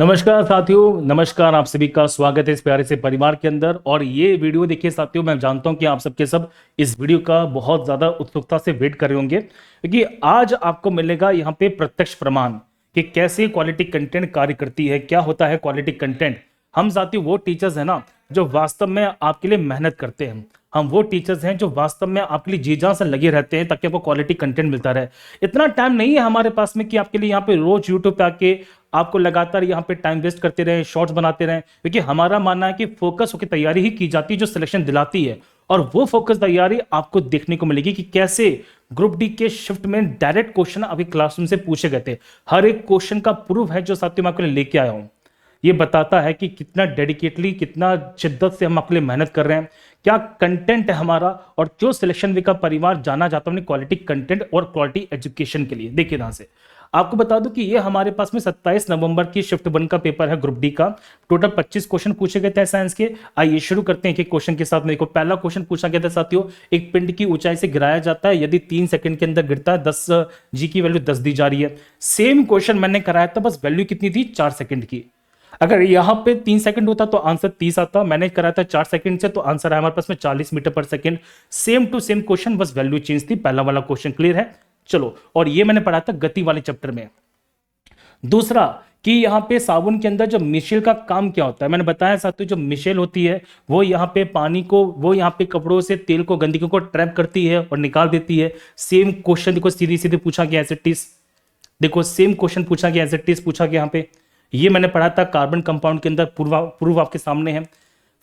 नमस्कार साथियों, नमस्कार। आप सभी का स्वागत है इस प्यारे से परिवार के अंदर। और ये वीडियो देखिए साथियों, मैं जानता हूं कि आप सबके सब इस वीडियो का बहुत ज़्यादा उत्सुकता से वेट कर रहे होंगे, क्योंकि आज आपको मिलेगा यहाँ पे प्रत्यक्ष प्रमाण कि कैसे क्वालिटी कंटेंट कार्य करती है, क्या होता है क्वालिटी कंटेंट। हम साथियों वो टीचर्स हैं ना जो वास्तव में आपके लिए मेहनत करते हैं। हम वो टीचर्स हैं जो वास्तव में आपके लिए जी जान से लगे रहते हैं ताकि आपको क्वालिटी कंटेंट मिलता रहे। इतना टाइम नहीं है हमारे पास में कि आपके लिए यहाँ पे रोज यूट्यूब पे आके आपको लगातार यहाँ पे टाइम वेस्ट करते रहे, शॉर्ट्स बनाते रहे, क्योंकि हमारा मानना है कि फोकस होकर तैयारी ही की जाती है जो सिलेक्शन दिलाती है। और वो फोकस तैयारी आपको देखने को मिलेगी कि कैसे ग्रुप डी के शिफ्ट में डायरेक्ट क्वेश्चन अभी क्लासरूम से पूछे गए थे। हर एक क्वेश्चन का प्रूफ है जो साथियों मैं आपके लिए लेके आया हूं। ये बताता है कि कितना डेडिकेटली, कितना शिद्दत से हम आपके लिए मेहनत कर रहे हैं, क्या कंटेंट है हमारा, और क्यों सिलेक्शन वीक का परिवार जाना जाता है क्वालिटी कंटेंट और क्वालिटी एजुकेशन के लिए। देखिए यहां से आपको बता दूं कि ये हमारे पास में 27 नवंबर की शिफ्ट 1 का पेपर है ग्रुप डी का। टोटल 25 क्वेश्चन पूछे गए थे साइंस के। आइए शुरू करते हैं कि क्वेश्चन के साथ। मेरे को पहला क्वेश्चन पूछा गया था साथियों, एक पिंड की ऊंचाई से गिराया जाता है, यदि 3 सेकंड के अंदर गिरता है 10 जी की वैल्यू 10 दी जा रही है। सेम क्वेश्चन मैंने कराया था, बस वैल्यू कितनी थी, 4 सेकंड की। अगर यहां पे 3 सेकंड होता तो आंसर 30 आता। मैंने कराया था 4 सेकंड से, तो आंसर है हमारे पास में 40 मीटर पर second. Same to same question, बस वैल्यू चेंज थी। पहला वाला क्वेश्चन क्लियर है। चलो, और ये मैंने पढ़ा था गति वाले चैप्टर में। दूसरा कि यहाँ पे साबुन के अंदर जो मिशेल का काम क्या होता है, मैंने बताया साथियों जो मिशेल होती है वो यहाँ पे पानी को, वो यहाँ पे कपड़ों से तेल को, गंदगी को ट्रैप करती है और निकाल देती है। सेम क्वेश्चन देखो, सीधे सीधे पूछा गया एज इट इज। देखो सेम क्वेश्चन पूछा गया एज इट इज, पूछा गया यहाँ पे। ये मैंने पढ़ा था कार्बन कंपाउंड के अंदर, प्रूफ आपके सामने है।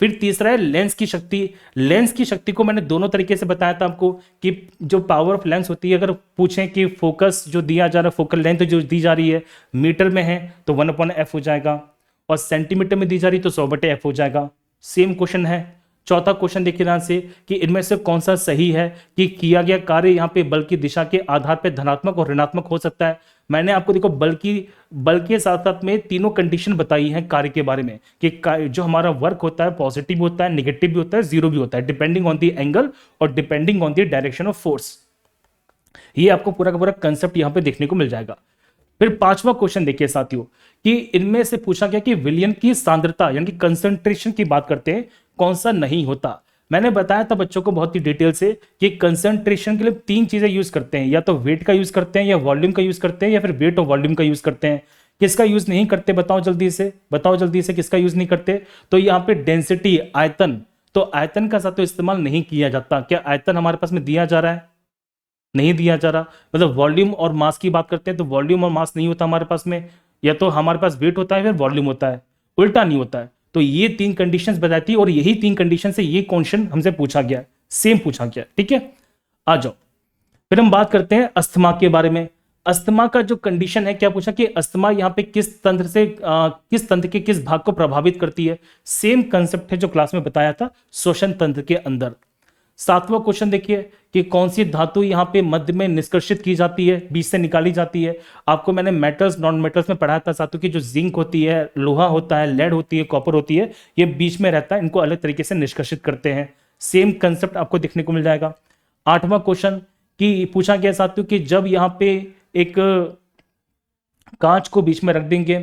फिर तीसरा है लेंस की शक्ति। लेंस की शक्ति को मैंने दोनों तरीके से बताया था आपको कि जो पावर ऑफ लेंस होती है, अगर पूछें कि फोकस जो दिया जा रहा है, फोकल लेंथ जो दी जा रही है मीटर में है तो 1/f हो जाएगा, और सेंटीमीटर में दी जा रही तो 100/f हो जाएगा। सेम क्वेश्चन है। चौथा क्वेश्चन देखिए ध्यान से कि इनमें से कौन सा सही है कि किया गया कार्य यहाँ पे बल की दिशा के आधार पर धनात्मक और ऋणात्मक हो सकता है। मैंने आपको देखो बल के साथ साथ में तीनों कंडीशन बताई हैं कार्य के बारे में कि जो हमारा वर्क होता है पॉजिटिव भी होता है, नेगेटिव भी होता है, जीरो भी होता है, डिपेंडिंग ऑन द एंगल और depending on the direction of force. ये आपको पूरा का पूरा कंसेप्ट यहां पे देखने को मिल जाएगा। फिर पांचवा क्वेश्चन देखिए साथियों कि इनमें से पूछा गया कि विलयन की सांद्रता यानी कि कंसंट्रेशन की बात करते हैं, कौन सा नहीं होता। मैंने बताया था बच्चों को बहुत ही डिटेल से कि कंसंट्रेशन के लिए 3 चीजें यूज करते हैं, या तो वेट का यूज करते हैं, या वॉल्यूम का यूज करते हैं, या फिर वेट और वॉल्यूम का यूज करते हैं। किसका यूज नहीं करते बताओ जल्दी से, बताओ जल्दी से किसका यूज नहीं करते। तो यहाँ पे डेंसिटी, आयतन, तो आयतन का साथ इस्तेमाल नहीं किया जाता। क्या आयतन हमारे पास में दिया जा रहा है? नहीं दिया जा रहा। मतलब वॉल्यूम और मास की बात करते हैं तो वॉल्यूम और मास नहीं होता हमारे पास में, या तो हमारे पास वेट होता है फिर वॉल्यूम होता है, उल्टा नहीं होता है। तो ये 3 कंडीशंस बताती है और यही 3 कंडीशन से ये क्वेश्चन हमसे पूछा गया, सेम पूछा गया। ठीक है, आ जाओ फिर हम बात करते हैं अस्थमा के बारे में। अस्थमा का जो कंडीशन है, क्या पूछा कि अस्थमा यहाँ पे किस तंत्र से किस तंत्र के किस भाग को प्रभावित करती है। सेम कंसेप्ट है जो क्लास में बताया था, श्वसन तंत्र के अंदर। 7वां क्वेश्चन देखिए कि कौन सी धातु यहाँ पे मध्य में निष्कर्षित की जाती है, बीच से निकाली जाती है। आपको मैंने मेटल्स नॉन मेटल्स में पढ़ाया था साथियों की जो जिंक होती है, लोहा होता है, लेड होती है, कॉपर होती है, ये बीच में रहता है, इनको अलग तरीके से निष्कर्षित करते हैं। सेम कंसेप्ट आपको देखने को मिल जाएगा। 8वां क्वेश्चन कि पूछा गया साथियों कि जब यहाँ पे एक कांच को बीच में रख देंगे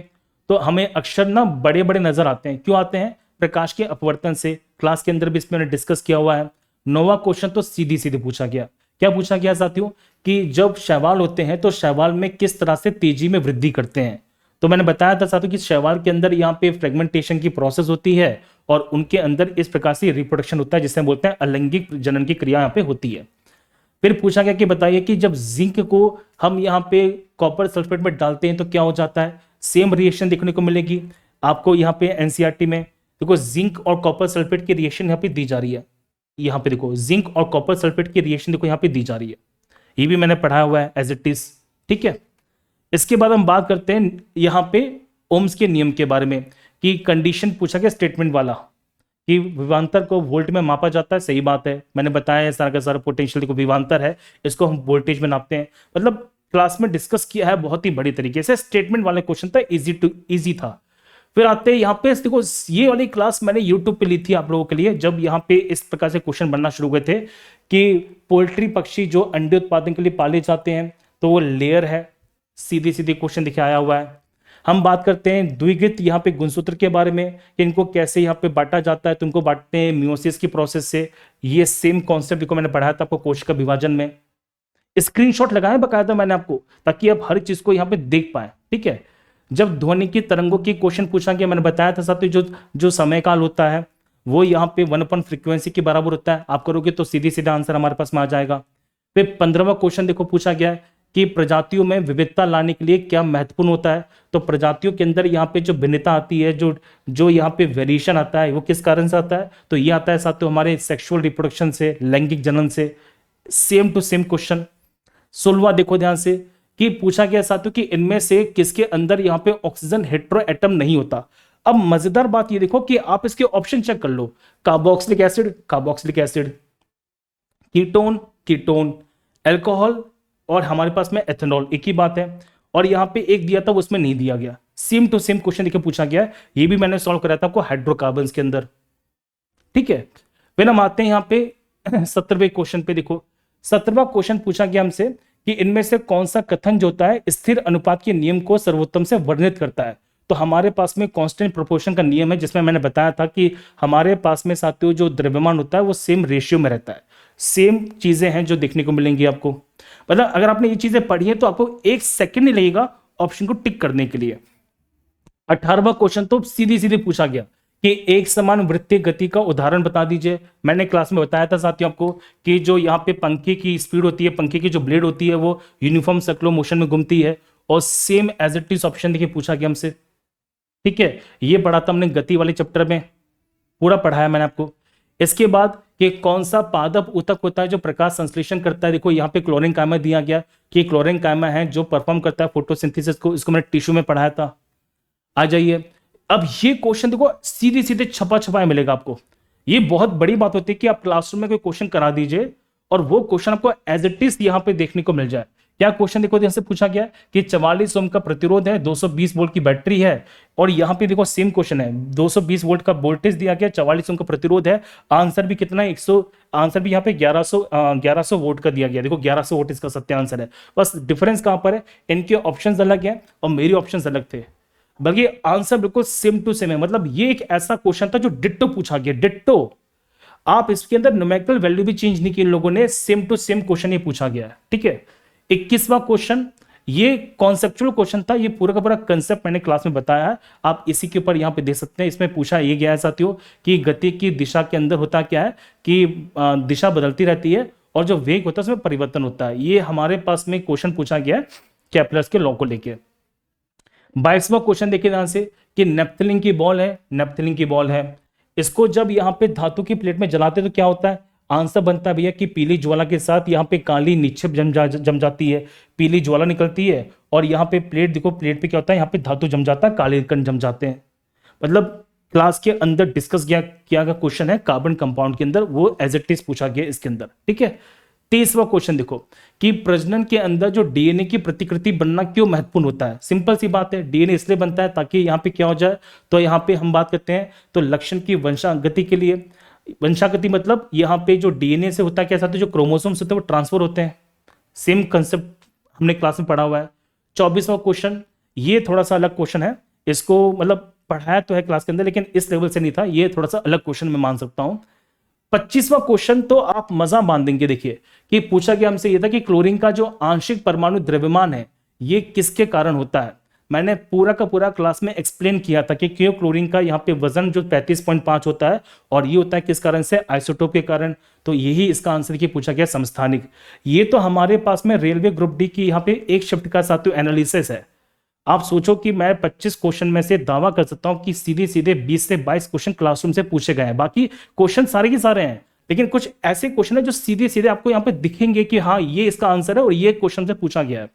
तो हमें अक्षर ना बड़े बड़े नजर आते हैं। क्यों आते हैं? प्रकाश के अपवर्तन से। क्लास के अंदर भी इसमें मैंने डिस्कस किया हुआ है। 9वां क्वेश्चन तो सीधी सीधे पूछा गया। क्या पूछा गया साथियों कि जब शैवाल होते हैं तो शैवाल में किस तरह से तेजी में वृद्धि करते हैं। तो मैंने बताया था साथियों कि शैवाल के अंदर यहाँ पे फ्रेगमेंटेशन की प्रोसेस होती है और उनके अंदर इस प्रकार से रिप्रोडक्शन होता है जिसे बोलते हैं अलैंगिक जनन की क्रिया यहाँ पे होती है। फिर पूछा गया कि बताइए कि जब जिंक को हम यहाँ पे कॉपर सल्फेट में डालते हैं तो क्या हो जाता है। सेम रिएक्शन देखने को मिलेगी आपको यहाँ पे एनसीईआरटी में। देखो जिंक और कॉपर सल्फेट की रिएक्शन यहाँ पे दी जा रही है। यहाँ पे देखो जिंक और कॉपर सल्फेट की रिएक्शन देखो यहाँ पे दी जा रही है, ये भी मैंने पढ़ाया हुआ है एज इट इज। ठीक है, इसके बाद हम बात करते हैं यहाँ पे ओम्स के नियम के बारे में कि कंडीशन पूछा गया स्टेटमेंट वाला कि विभवांतर को वोल्ट में मापा जाता है। सही बात है, मैंने बताया है सारा का सारा पोटेंशियल देखो विभवांतर है, इसको हम वोल्टेज में नापते हैं। मतलब क्लास में डिस्कस किया है बहुत ही बड़ी तरीके से। स्टेटमेंट वाले क्वेश्चन था, इजी था। फिर आते हैं यहाँ पे देखो, ये वाली क्लास मैंने यूट्यूब पे ली थी आप लोगों के लिए, जब यहाँ पे इस प्रकार से क्वेश्चन बनना शुरू हुए थे कि पोल्ट्री पक्षी जो अंडे उत्पादन के लिए पाले जाते हैं तो वो लेयर है। सीधे सीधे क्वेश्चन दिखाया हुआ है। हम बात करते हैं द्विघित यहाँ पे गुणसूत्र के बारे में कि इनको कैसे यहाँ पे बांटा जाता है, तो इनको बांटते हैं मियोसिस की प्रोसेस से। ये सेम कॉन्सेप्ट को मैंने पढ़ाया था आपको कोशिका विभाजन में, स्क्रीनशॉट लगाए बकायदा मैंने आपको, ताकि आप हर चीज को यहाँ पे देख पाए। ठीक है, जब ध्वनि की तरंगों की क्वेश्चन पूछा गया, मैंने बताया था साथियों जो जो समय काल होता है वो यहाँ पे 1/फ्रीक्वेंसी के बराबर होता है। आप करोगे तो सीधी सीधा आंसर हमारे पास में आ जाएगा। फिर 15वां क्वेश्चन देखो पूछा गया है कि प्रजातियों में विविधता लाने के लिए क्या महत्वपूर्ण होता है। तो प्रजातियों के अंदर यहाँ पे जो भिन्नता आती है, जो जो यहाँ पे वेरिएशन आता है, वो किस कारण से आता है, तो ये आता है साथियों हमारे सेक्सुअल रिप्रोडक्शन से, लैंगिक जनन से। सेम टू सेम क्वेश्चन 16वां देखो ध्यान से कि पूछा गया साथियों कि इनमें से किसके अंदर यहाँ पे ऑक्सीजन हेटेरो एटम नहीं होता। अब मजेदार बात ये देखो कि आप इसके ऑप्शन चेक कर लो, carboxylic acid carboxylic acid, ketone ketone, alcohol और हमारे पास में एथेनॉल, एक ही बात है। और यहाँ पे एक दिया था वो उसमें नहीं दिया गया। सेम टू सेम क्वेश्चन देखिए पूछा गया है, ये भी मैंने सॉल्व कराया था आपको हाइड्रोकार्बन के अंदर। ठीक है, फिर हम आते हैं यहाँ पे 17वें क्वेश्चन पे। देखो 17वां क्वेश्चन पूछा गया हमसे कि इनमें से कौन सा कथन जो होता है स्थिर अनुपात के नियम को सर्वोत्तम से वर्णित करता है। तो हमारे पास में कांस्टेंट प्रोपोर्शन का नियम है, जिसमें मैंने बताया था कि हमारे पास में साथियों जो द्रव्यमान होता है वो सेम रेशियो में रहता है। सेम चीजें हैं जो देखने को मिलेंगी आपको, मतलब अगर आपने ये चीजें पढ़ी है तो आपको 1 सेकंड नहीं लगेगा ऑप्शन को टिक करने के लिए। 18वां क्वेश्चन तो सीधी सीधी पूछा गया कि एक समान वृत्तीय गति का उदाहरण बता दीजिए। मैंने क्लास में बताया था साथियों आपको कि जो यहाँ पे पंखे की स्पीड होती है, पंखे की जो ब्लेड होती है वो यूनिफॉर्म सर्कुलर मोशन में घूमती है। और same as it is option देखिए पूछा गया हमसे। ठीक है, ये पढ़ा था हमने गति वाले चैप्टर में, पूरा पढ़ाया मैंने आपको। इसके बाद कि कौन सा पादप ऊतक होता है जो प्रकाश संश्लेषण करता है। देखो यहाँ पे क्लोरीन कायमा दिया गया कि क्लोरीन कायमा है जो परफॉर्म करता है फोटोसिंथेसिस को, इसको मैंने टिश्यू में पढ़ाया था। आ जाइए, अब ये क्वेश्चन देखो सीधे सीधे छपा छपाया मिलेगा आपको। ये बहुत बड़ी बात होती है कि आप क्लासरूम में कोई क्वेश्चन करा दीजिए और वो क्वेश्चन आपको एज इट इज यहाँ पे देखने को मिल जाए। क्या क्वेश्चन देखो ध्यान से पूछा गया कि 44 ओम का प्रतिरोध है, 220 वोल्ट की बैटरी है, और यहाँ पे देखो सेम क्वेश्चन है, 220 वोल्ट का वोल्टेज दिया गया, 44 ओम का प्रतिरोध है, आंसर भी कितना है 100, आंसर भी यहाँ पे 1100 वोल्ट का दिया गया। देखो 1100 वोल्ट इसका सत्य आंसर है। बस डिफरेंस कहां पर है, इनके ऑप्शंस अलग है और मेरी ऑप्शंस अलग थे, बल्कि आंसर बिल्कुल सेम टू सेम है। मतलब ये एक ऐसा क्वेश्चन था जो डिट्टो पूछा गया, डिट्टो। आप इसके अंदर न्यूमेरिकल वैल्यू भी चेंज नहीं की इन लोगों ने, सेम टू सेम क्वेश्चन ये पूछा गया है। ठीक है, 21वां क्वेश्चन ये कॉन्सेप्चुअल क्वेश्चन था, ये पूरा का पूरा कंसेप्ट मैंने क्लास में बताया है, आप इसी के ऊपर यहां पे देख सकते हैं। इसमें पूछा ये गया है साथियों कि गति की दिशा के अंदर होता क्या है कि दिशा बदलती रहती है और जो वेग होता है उसमें परिवर्तन होता है। ये हमारे पास में क्वेश्चन पूछा गया है केपलर के लॉ को लेकर। 22वां क्वेश्चन देखिए ध्यान से कि नेप्थलीन की बॉल है, नेप्थलीन की बॉल है, इसको जब यहाँ पे धातु की प्लेट में जलाते तो क्या होता है। आंसर बनता है भैया कि पीली ज्वाला के साथ यहाँ पे काली निक्षेप जम जाती है, पीली ज्वाला निकलती है और यहाँ पे प्लेट देखो, प्लेट पे क्या होता है, यहाँ पे धातु जम जाता है, काले कण जम जाते हैं। मतलब क्लास के अंदर डिस्कस किया गया क्वेश्चन है कार्बन कंपाउंड के अंदर, वो एज इट इज पूछा गया इसके अंदर। ठीक है, 23वां क्वेश्चन देखो कि प्रजनन के अंदर जो डीएनए की प्रतिकृति बनना क्यों महत्वपूर्ण होता है। सिंपल सी बात है, डीएनए इसलिए बनता है ताकि यहाँ पे क्या हो जाए, तो यहाँ पे हम बात करते हैं तो लक्षण की वंशागति के लिए। वंशागति मतलब यहाँ पे जो डीएनए से होता है क्या साथ जो क्रोमोसोम्स होते हैं वो ट्रांसफर होते हैं। सेम कंसेप्ट हमने क्लास में पढ़ा हुआ है। 24वां क्वेश्चन ये थोड़ा सा अलग क्वेश्चन है, इसको मतलब पढ़ाया तो है क्लास के अंदर लेकिन इस लेवल से नहीं था, ये थोड़ा सा अलग क्वेश्चन मैं मान सकता हूं। 25वां क्वेश्चन तो आप मजा मान देंगे। देखिए कि पूछा गया हमसे ये था कि क्लोरीन का जो आंशिक परमाणु द्रव्यमान है ये किसके कारण होता है। मैंने पूरा का पूरा क्लास में एक्सप्लेन किया था कि क्यों क्लोरीन का यहाँ पे वजन जो 35.5 होता है और ये होता है किस कारण से, आइसोटोप के कारण। तो यही इसका आंसर की पूछा गया समस्थानिक। ये तो हमारे पास में रेलवे ग्रुप डी की यहाँ पे एक शिफ्ट का साथियों एनालिसिस है। आप सोचो कि मैं 25 क्वेश्चन में से दावा कर सकता हूं कि सीधे सीधे 20 से 22 क्वेश्चन क्लासरूम से पूछे गए हैं। बाकी क्वेश्चन सारे के सारे हैं, लेकिन कुछ ऐसे क्वेश्चन है जो सीधे सीधे आपको यहाँ पे दिखेंगे कि हाँ ये इसका आंसर है और ये क्वेश्चन से पूछा गया है।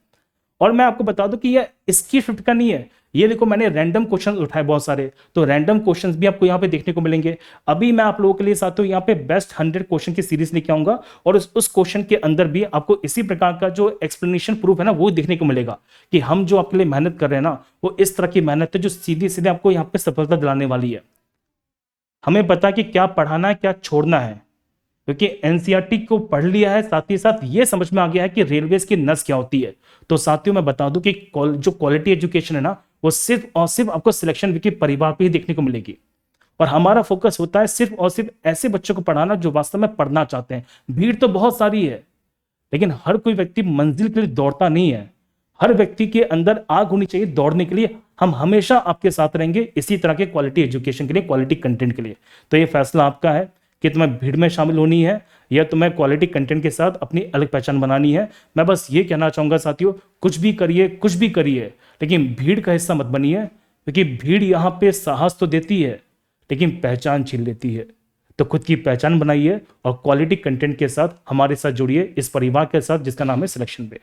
और मैं आपको बता दूं कि ये इसकी शिफ्ट का नहीं है, ये देखो मैंने रैंडम क्वेश्चन उठाए बहुत सारे, तो रैंडम क्वेश्चंस भी आपको यहाँ पे देखने को मिलेंगे। अभी मैं आप लोगों के लिए साथियों यहाँ पे बेस्ट 100 क्वेश्चन की सीरीज लेके आऊंगा और उस क्वेश्चन के अंदर भी आपको इसी प्रकार का जो एक्सप्लेनेशन प्रूफ है ना वो देखने को मिलेगा कि हम जो आपके लिए मेहनत कर रहे हैं ना वो इस तरह की मेहनत है जो सीधे सीधे आपको यहाँ पे सफलता दिलाने वाली है। हमें पता है कि क्या पढ़ाना है क्या छोड़ना है, क्योंकि एनसीईआरटी को पढ़ लिया है, साथ ही साथ ये समझ में आ गया है कि रेलवेज की नस क्या होती है। तो साथियों मैं बता दूं कि जो क्वालिटी एजुकेशन है ना वो सिर्फ और सिर्फ आपको सिलेक्शन के परिवार पे ही देखने को मिलेगी। और हमारा फोकस होता है सिर्फ और सिर्फ ऐसे बच्चों को पढ़ाना जो वास्तव में पढ़ना चाहते हैं। भीड़ तो बहुत सारी है, लेकिन हर कोई व्यक्ति मंजिल के लिए दौड़ता नहीं है। हर व्यक्ति के अंदर आग होनी चाहिए दौड़ने के लिए। हम हमेशा आपके साथ रहेंगे इसी तरह के क्वालिटी एजुकेशन के लिए, क्वालिटी कंटेंट के लिए। तो ये फैसला आपका है कि तुम्हें भीड़ में शामिल होनी है या तुम्हें क्वालिटी कंटेंट के साथ अपनी अलग पहचान बनानी है। मैं बस ये कहना चाहूंगा साथियों, कुछ भी करिए, कुछ भी करिए, लेकिन भीड़ का हिस्सा मत बनिए, क्योंकि भीड़ यहाँ पे साहस तो देती है लेकिन पहचान छीन लेती है। तो खुद की पहचान बनाइए और क्वालिटी कंटेंट के साथ हमारे साथ जुड़िए, इस परिवार के साथ जिसका नाम है सिलेक्शन पे।